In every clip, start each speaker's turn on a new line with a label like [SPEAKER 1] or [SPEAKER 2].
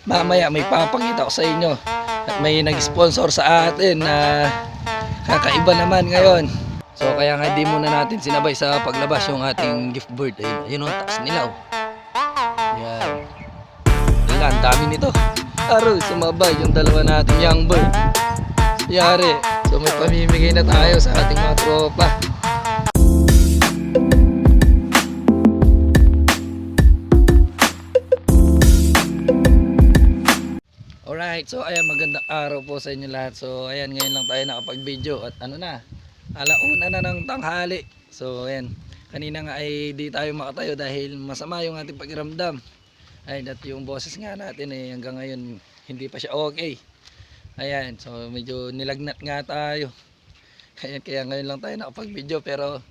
[SPEAKER 1] mamaya may papakita ko sa inyo. At may nag-sponsor sa atin na kakaiba naman ngayon. So kaya nga di muna natin sinabay sa paglabas yung ating gift bird. Ayun o, taas nila oh. Yan. Wala, ang dami nito. Aro, sumabay yung dalawa natin young bird. Yari. So may pamimigay na tayo sa ating mga tropa. Alright, so ayan, magandang araw po sa inyo lahat. So ayan, ngayon lang tayo nakapag-video at ano na, alauna na ng tanghali. So ayan, kanina nga ay di tayo makatayo dahil masama yung ating pakiramdam. Ayun, at yung boses nga natin hanggang ngayon hindi pa siya okay. Ayan, so medyo nilagnat nga tayo. Kaya ngayon lang tayo nakapag-video, pero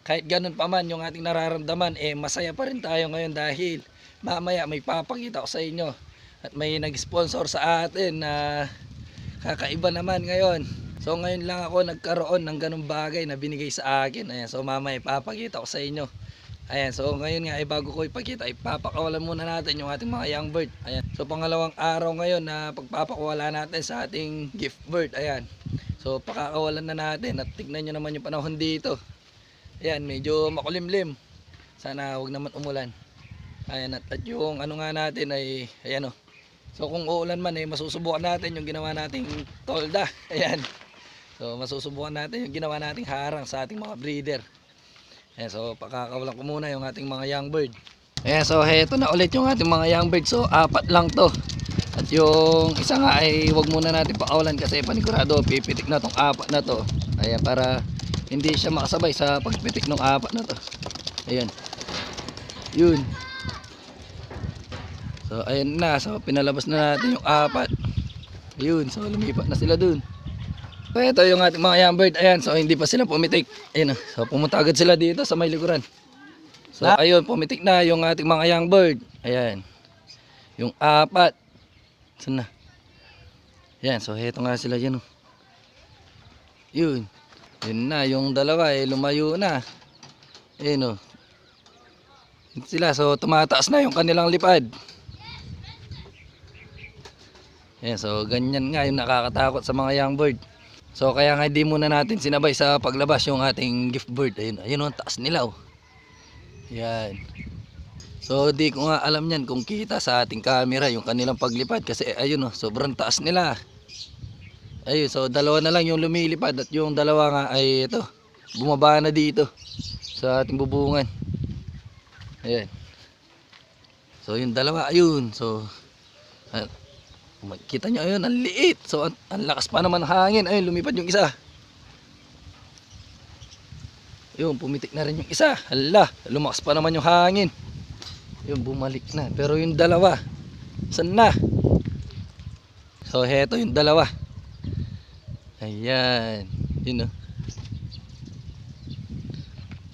[SPEAKER 1] kahit ganun pa man yung ating nararamdaman, masaya pa rin tayo ngayon dahil mamaya may papakita ko sa inyo. At may nag-sponsor sa atin na kakaiba naman ngayon. So ngayon lang ako nagkaroon ng ganung bagay na binigay sa akin. Ayan, so mamaya ipapakita ko sa inyo. Ayan, so ngayon nga bago ko ipakita, ipapakawalan muna natin yung ating mga young bird. Ayan, so pangalawang araw ngayon na pagpapakawala natin sa ating gift bird. Ayan, so pakakawalan na natin at tignan nyo naman yung panahon dito. Ayan, medyo makulimlim. Sana huwag naman umulan. Ayan, at yung ano nga natin ay ayan o. So kung uulan man masusubukan natin yung ginawa nating tolda. Ayan. So masusubukan natin yung ginawa nating harang sa ating mga breeder. Ayan, so pakakawalan ko muna yung ating mga young bird. Ayan, so heto na ulit yung ating mga young bird. So apat lang to. At yung isa nga ay wag muna natin pakawalan kasi panigurado pipitik na tong apat na to. Ayan, para hindi siya makasabay sa pagpitik ng apat na to. Ayan. Yun. So ayan na, so pinalabas na natin yung apat. Ayun, so lumipat na sila dun. So ito yung ating mga young bird. Ayan, so hindi pa sila pumitik. Ayun, so pumunta agad sila dito sa may likuran. So ayun, pumitik na yung ating mga young bird. Ayan, yung apat. Saan na? Ayan, so heto nga sila dyan. Yun, yun na, yung dalawa lumayo na. Ayun o. Sila, so tumataas na yung kanilang lipad. Ayan, so ganyan nga yung nakakatakot sa mga young bird. So kaya nga di muna natin sinabay sa paglabas yung ating gift bird. Ayun, ayun ang taas nila oh. Yan. So di ko nga alam yan kung kita sa ating camera yung kanilang paglipad kasi ayun oh, sobrang taas nila. Ayun, so dalawa na lang yung lumilipad at yung dalawa nga ay ito, bumaba na dito sa ating bubungan. Ayan. So yung dalawa ayun, so makikita nyo ayun, ang liit. So ang lakas pa naman ng hangin. Ayun, lumipad yung isa. Yun, pumitik na rin yung isa. Hala, lumakas pa naman yung hangin. Yun, bumalik na. Pero yung dalawa, saan na? So heto yung dalawa. Ayan. Yun o.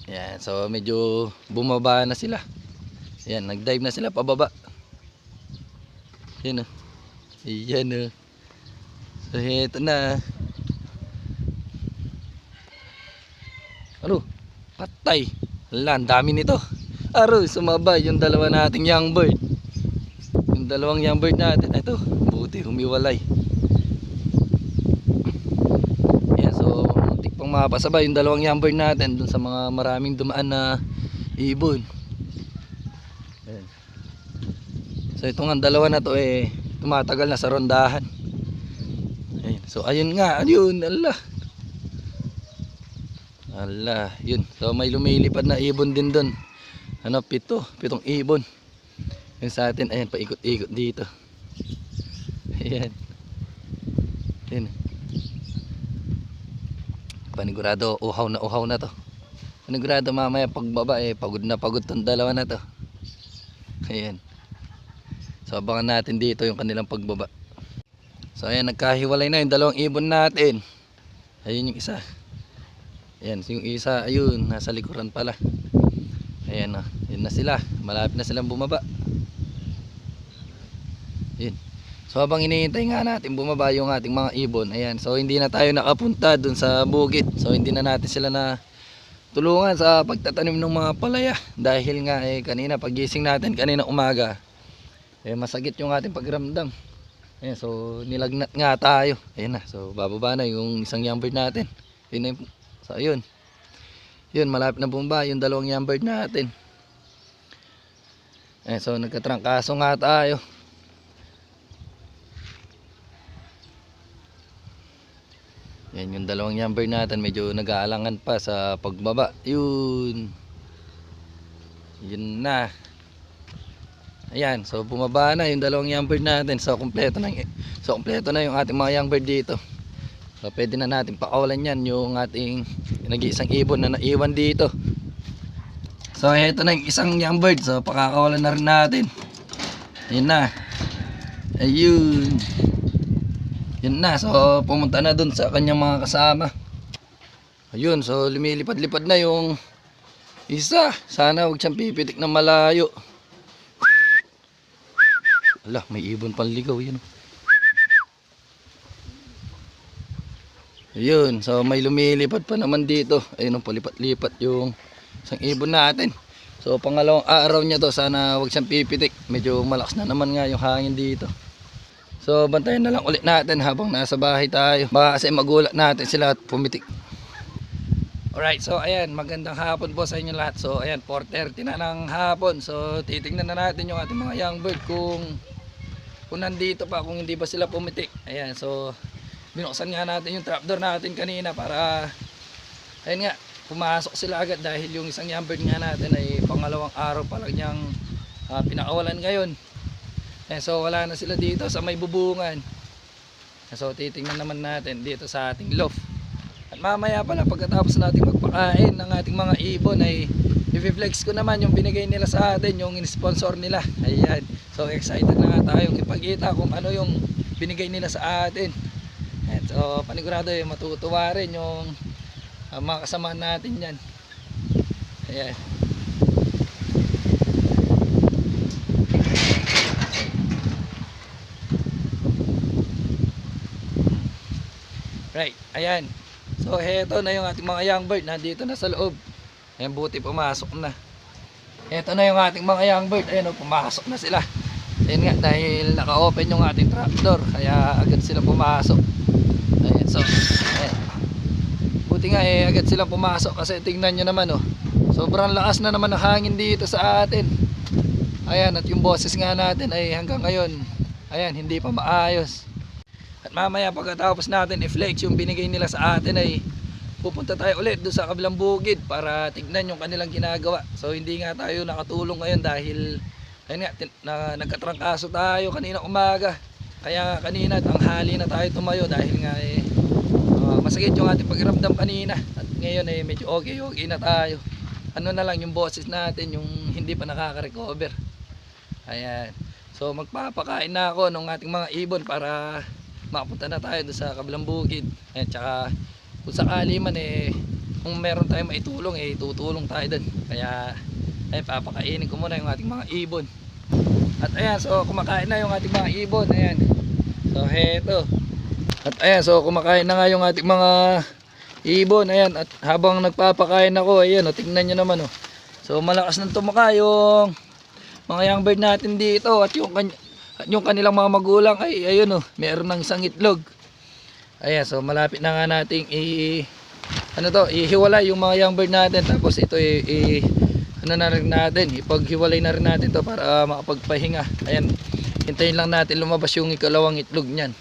[SPEAKER 1] Ayan, so medyo bumaba na sila. Ayan, nag-dive na sila pababa. Yun o. Ayan o. So heto na. Ano? Patay. Hala, ang dami nito. Aro, sumabay yung dalawa nating young bird. Yung dalawang young bird natin. Ito, buti humiwalay. Ayan, so muntik pang mapasabay yung dalawang young bird natin dun sa mga maraming dumaan na ibon. Ayan. So itong dalawa na to tumatagal na sa rondahan. Ayun. So ayun nga, ayun, Allah. Allah, yun. So may lumilipad na ibon din doon. Ano, pitong ibon. Yung sa atin, ayan, paikot-ikot dito. Ayan. Ayan. Panigurado, uhaw na to. Panigurado mamaya pagbaba pagod na pagod tong dalawa na to. Ayan. So abangan natin dito yung kanilang pagbaba. So ayan, nagkahiwalay na yung dalawang ibon natin. Ayun yung isa. Ayan, yung isa, ayun, nasa likuran pala. Ayan o, yun na sila. Malapit na silang bumaba. Yun. So habang hinihintay nga natin bumaba yung ating mga ibon. Ayan, so hindi na tayo nakapunta dun sa bukid. So hindi na natin sila na tulungan sa pagtatanim ng mga palaya. Dahil nga kanina pagising natin, kanina umaga, masakit yung ating pagramdam. Ayan, so nilagnat nga tayo. Ayan na, so bababa na yung isang young bird natin. Yun na yung, so ayun. Yun, malapit na bumaba yung dalawang young bird natin. Ayan, so nagkatrangkaso nga tayo. Yan yung dalawang young bird natin, medyo nag-aalangan pa sa pagbaba. Yun na. Ayan, so bumaba na yung dalawang young bird natin. So kompleto na yung ating mga young bird dito. So pwede na natin pakawalan yan yung ating nag-iisang ibon na naiwan dito. So eto na yung isang young bird. So pakakawalan na rin natin. Ayun na. Ayun. Yun na, so pumunta na dun sa kanyang mga kasama. Ayun, so lumilipad-lipad na yung isa. Sana huwag siyang pipitik na malayo. Ala, may ibon panligaw yun. Ayun, so may lumilipad pa naman dito. Ayun, palipat-lipat yung isang ibon natin. So pangalawang araw niya to, sana huwag siyang pipitik. Medyo malakas na naman nga yung hangin dito. So bantayan na lang ulit natin habang nasa bahay tayo. Baka kasi magulat natin sila at pumitik. Alright, so ayan, magandang hapon po sa inyo lahat. So ayan, 4:30 na ng hapon. So titingnan na natin yung ating mga young bird kung nandito pa, kung hindi pa sila pumitik. Ayan, so binuksan nga natin yung trapdoor natin kanina para ayun nga, pumasok sila agad dahil yung isang young bird nga natin ay pangalawang araw pa lang niyang pinakawalan ngayon. Ayan, so wala na sila dito sa may bubungan. So titingnan naman natin dito sa ating loft. At mamaya pala pagkatapos natin magpakain ng ating mga ibon ay i-flex ko naman yung binigay nila sa atin, yung in-sponsor nila. Ayan, so excited na nga tayong ipakita kung ano yung binigay nila sa atin. Ayan, so panigurado yung matutuwa rin yung mga kasama natin yan. Ayan. Right, ayan. So heto na yung ating mga young bird, nandito na sa loob. Ayan, buti pumasok na. Heto na yung ating mga young bird. Ayan, pumasok na sila. Ayan nga, dahil naka-open yung ating trapdoor, kaya agad sila pumasok. Ayan, so ayan. Buti nga agad silang pumasok kasi tingnan nyo naman sobrang lakas na naman ng hangin dito sa atin. Ayan, at yung boses nga natin ay hanggang ngayon, ayan, hindi pa maayos. At mamaya pagkatapos natin i-flex yung binigay nila sa atin ay pupunta tayo ulit doon sa kabilang bukid para tignan yung kanilang ginagawa. So hindi nga tayo nakatulong ngayon dahil ayun nga, nagkatrangkaso tayo kanina umaga. Kaya kanina tanghali na tayo tumayo dahil nga masakit yung ating pakiramdam kanina. At ngayon medyo okay na tayo. Ano na lang yung boses natin, yung hindi pa nakaka-recover. Ayan. So magpapakain na ako ng ating mga ibon para mapunta na tayo doon sa kabilang bukid. Ayan, tsaka kung sakali man kung meron tayong maitulong tutulong tayo doon. Kaya papakainin ko muna yung ating mga ibon. At ayan, so kumakain na yung ating mga ibon. Ayan. So heto. At ayan, so kumakain na nga yung ating mga ibon. Ayan, at habang nagpapakain ako, ayan, tingnan nyo naman So malakas nang tumaka yung mga young bird natin dito. At yung kanilang mga magulang ay ayun meron ng isang itlog. Ayan, so malapit na nga nating ihiwalay yung mga young bird natin. Tapos ito na rin natin, ipaghiwalay na rin natin to para makapagpahinga. Ayan, hintayin lang natin lumabas yung ikalawang itlog niyan.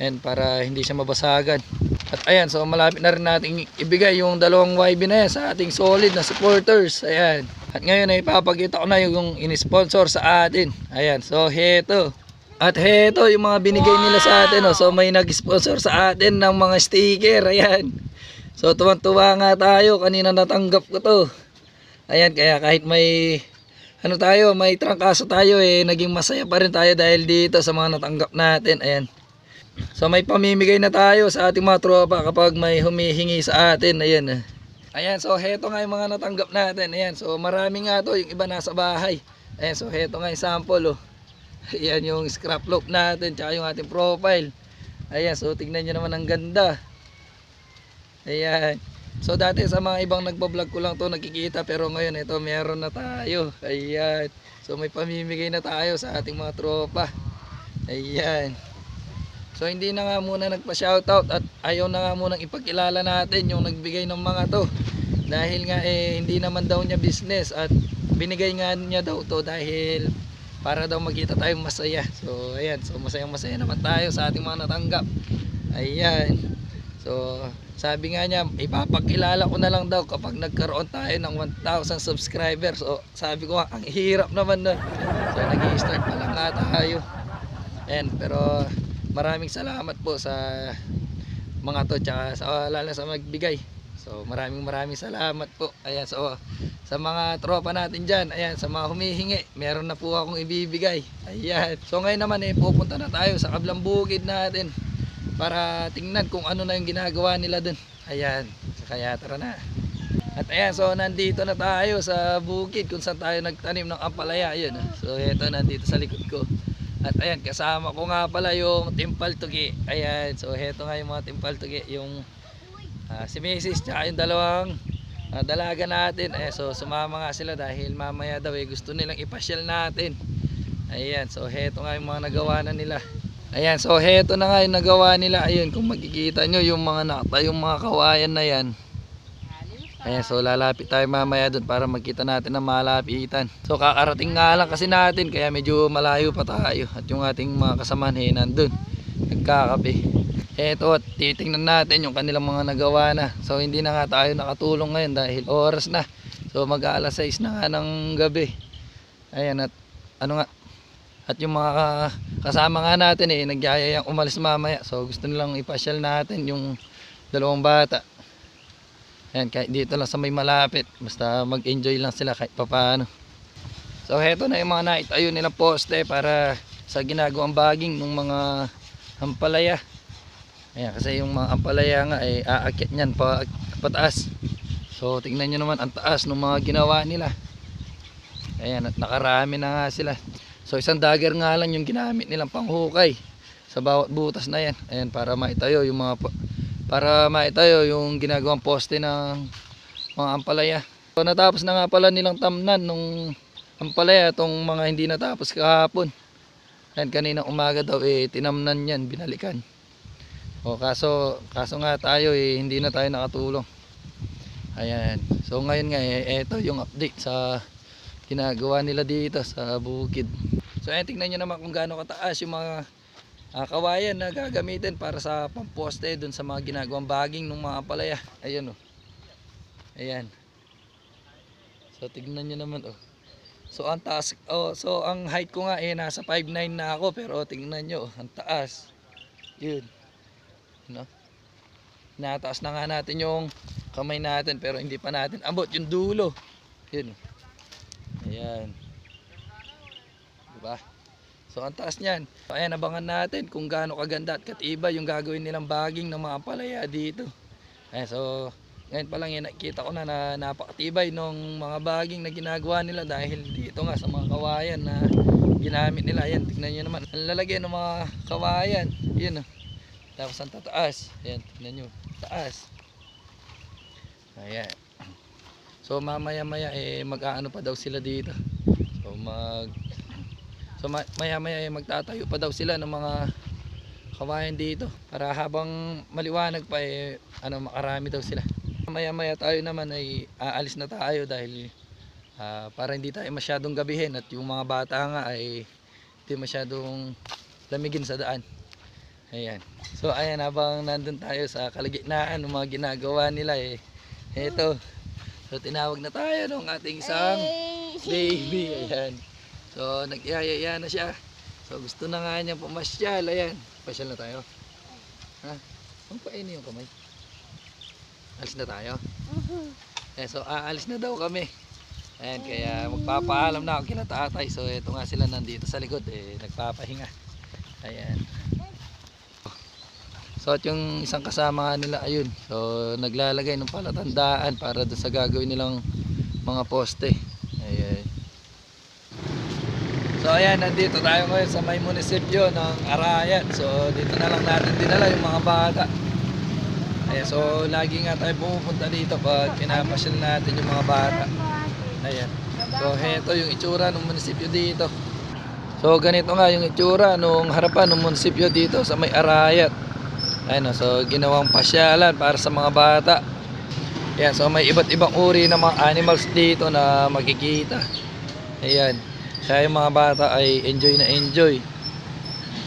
[SPEAKER 1] Ayan, para hindi siya mabasagan. At ayan, so malapit na rin natin ibigay yung dalawang YB na yan sa ating solid na supporters. Ayan. At ngayon ay ipapakita ko na yung in-sponsor sa atin. Ayan, so heto. At heto yung mga binigay nila sa atin. So may nag-sponsor sa atin ng mga sticker. Ayan. So tuwang-tuwa nga tayo. Kanina natanggap ko to. Ayan, kaya kahit may may trangkaso tayo naging masaya pa rin tayo dahil dito sa mga natanggap natin. Ayan. So may pamimigay na tayo sa ating mga tropa kapag may humihingi sa atin. Ayan. Ayan, so heto nga yung mga natanggap natin. Ayan, so marami nga to, yung iba nasa bahay. Ayan, so heto nga yung sample Ayan yung scrap loop natin, tsaka yung ating profile. Ayan, so tignan nyo naman ang ganda. Ayan. So dati sa mga ibang nagbablog ko lang to nakikita, pero ngayon ito meron na tayo. Ayan. So may pamimigay na tayo sa ating mga tropa. Ayan. So hindi na nga muna nagpa-shoutout at ayaw na nga muna ipakilala natin yung nagbigay ng mga to. Dahil nga hindi naman daw niya business at binigay nga niya daw to dahil para daw magkita tayong masaya. So ayan, so masayang-masaya naman tayo sa ating mga natanggap. Ayan. So sabi nga niya, ipapakilala ko na lang daw kapag nagkaroon tayo ng 1,000 subscribers. So sabi ko, ang hirap naman nun. So nag-i-start pa lang nga tayo. Ayan, pero maraming salamat po sa mga to, tsaka sa, lalo sa magbigay. So maraming salamat po. Ayan, so sa mga tropa natin dyan, ayan, sa mga humihingi, meron na po akong ibibigay. Ayan, so ngayon naman pupunta na tayo sa kablang bukid natin para tingnan kung ano na yung ginagawa nila dun. Ayan, kaya tara na. At ayan, so nandito na tayo sa bukid kung saan tayo nagtanim ng ampalaya. Ayan, so eto, nandito sa likod ko. At ayan, kasama ko nga pala yung Timpaltugi. Ayan, so eto nga yung mga Timpaltugi, yung si Mrs. tsaka yung dalawang dalaga natin. So sumama nga sila dahil mamaya daw gusto nilang ipasyal natin. Ayan, so heto nga yung mga nagawa na nila. Ayan, so heto na nga yung nagawa nila. Ayun, kung makikita nyo yung mga nakatayong mga kawayan na yan. Ayan, so lalapit tayo mamaya dun para makita natin ang malapitan. So kakarating nga lang kasi natin, kaya medyo malayo pa tayo. At yung ating mga kasamahan nandun, nagkakape. Eto, at titingnan natin yung kanilang mga nagawa na. So hindi na nga tayo nakatulong ngayon dahil oras na. So mag-aalas 6 na nga ng gabi. Ayan, at ano nga, at yung mga kasama nga natin nagyayayang umalis mamaya. So gusto nilang ipasyal natin yung dalawang bata. Ayan, kahit dito lang sa may malapit, basta mag-enjoy lang sila kahit papaano. So heto na yung mga naitayo nilang poste para sa ginagawang baging ng mga ampalaya. Ayan, kasi yung mga ampalaya nga aakyat nyan pataas. So tingnan nyo naman ang taas ng mga ginawa nila. Ayan, at nakarami na nga sila. So isang dagger nga lang yung ginamit nilang panghukay sa bawat butas na yan. Ayan, para maitayo yung ginagawang poste ng mga ampalaya. So natapos na nga pala nilang tamnan nung ampalaya itong mga hindi natapos kahapon. Ayan, kanina umaga daw tinamnan yan, binalikan. O kaso nga tayo hindi na tayo nakatulong. Ayan. So ngayon nga ito yung update sa ginagawa nila dito sa bukid. So ayan, tingnan nyo naman kung gaano kataas yung mga kawayan na gagamitin para sa pamposte dun sa mga ginagawang baging ng mga palaya. Ayan o. Ayan. So tignan nyo naman o. So ang taas, so ang height ko nga nasa 5'9" na ako, pero tingnan nyo ang taas. Yun. No? Nataas na nga natin yung kamay natin, pero hindi pa natin abot yung dulo. Yun. Ayan. Diba? So ang taas niyan. So ayan, abangan natin kung gaano kaganda at katiba yung gagawin nilang baging ng mga palaya dito. Ayan, so ngayon pa lang nakita ko na napakatibay ng mga baging na ginagawa nila dahil dito nga sa mga kawayan na ginamit nila. Ayan, tignan nyo naman ang lalagyan ng mga kawayan. Yun. Tapos ang tataas. Ayan, tignan nyo. Taas. Ayan. So mamaya mag-aano pa daw sila dito. So maya magtatayo pa daw sila ng mga kawayan dito para habang maliwanag pa makarami daw sila. Maya tayo naman aalis na tayo dahil para hindi tayo masyadong gabihin at yung mga bata nga hindi masyadong lamigin sa daan. Ayan. So ayan, habang nandun tayo sa kalagitnaan ng mga ginagawa nila eto. So tinawag na tayo ng ating isang baby. Ayan. So nagyayaya na siya. So gusto na nga niya pumasyal. Ayan. Pasyal na tayo. Ha? Ang paini yung kamay. Alis na tayo? Ayan, so aalis na daw kami. Ayan, kaya magpapaalam na ako kina tatay. So ito nga sila nandito sa likod nagpapahinga. Ayan. So at yung isang kasama nila ayun. So naglalagay ng palatandaan para doon sa gagawin nilang mga poste. Ayan. So ayan, nandito tayo ngayon sa may munisipyo ng Arayan. So dito na lang natin dinala yung mga bata. Ayan, so lagi nga tayo pumupunta dito pag pinapasyal natin yung mga bata. Ayan. So heto yung itsura ng munisipyo dito. So ganito nga yung itsura nung harapan ng munisipyo dito sa may Arayat. Ayan, so ginawang pasyalan para sa mga bata. Ayan, so may iba't ibang uri ng mga animals dito na makikita. Ayan. Kaya yung mga bata ay enjoy na enjoy.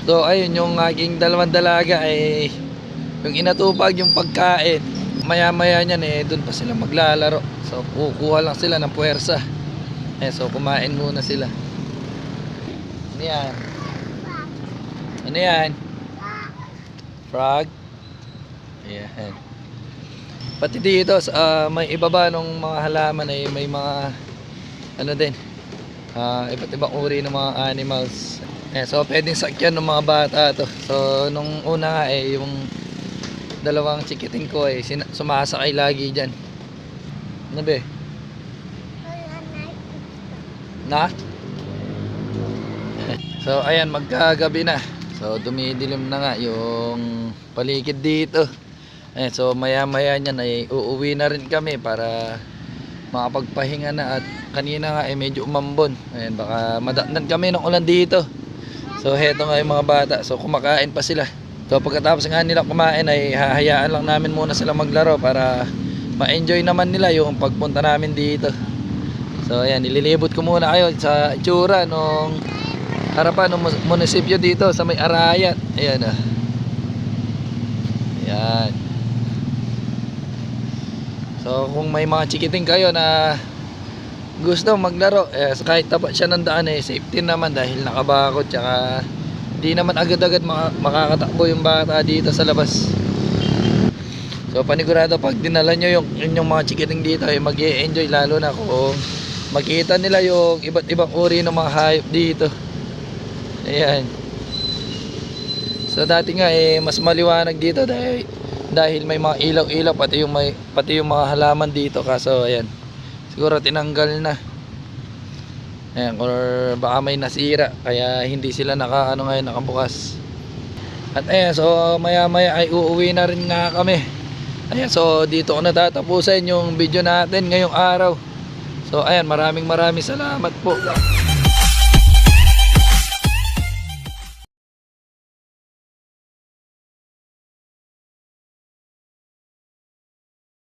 [SPEAKER 1] So ayun, yung aking dalawang dalaga ay yung inatupag yung pagkain. Maya maya nyan doon pa sila maglalaro. So kukuha lang sila ng puwersa. So kumain muna sila. Ano yan? Ano yan? Frog? Ayan. Pati dito sa may ibaba ng mga halaman ay may mga ano din, iba't ibang uri ng mga animals. So pwedeng sakyan ng mga bata to. So nung una nga yung dalawang chikiting ko sumasakay lagi dyan. Ano be? Na? So ayan, magkagabi na. So dumidilim na nga yung paligid dito. Ayan, so maya maya nyan ay uuwi na rin kami para makapagpahinga na. At kanina nga medyo umambon. Ayan, baka madatnan kami ng ulan dito. So heto nga yung mga bata. So kumakain pa sila. So pagkatapos nga nila kumain ay hahayaan lang namin muna sila maglaro para ma-enjoy naman nila yung pagpunta namin dito. So ayan, nililibot ko muna kayo sa itsura nung harapan ng munisipyo dito sa may Arayat. Ayan ah. Ayan. So kung may mga chikiting kayo na gusto maglaro, kahit tapat siya ng daan safety naman dahil nakabakod, tsaka di naman agad-agad makakatakbo yung bata dito sa labas. So panigurado pag dinala nyo yung inyong mga chikiting dito mag-i-enjoy, lalo na kung makita nila yung iba't ibang uri ng mga hayop dito. Ayan. So dati nga mas maliwanag dito dahil may mga ilaw-ilaw pati yung mga halaman dito, kaso ayan, siguro tinanggal na. Ayan, or baka may nasira kaya hindi sila nakabukas. At ayan, so maya maya ay uuwi na rin nga kami. Ayan, so dito ko natatapusin yung video natin ngayong araw. So ayan, maraming salamat po.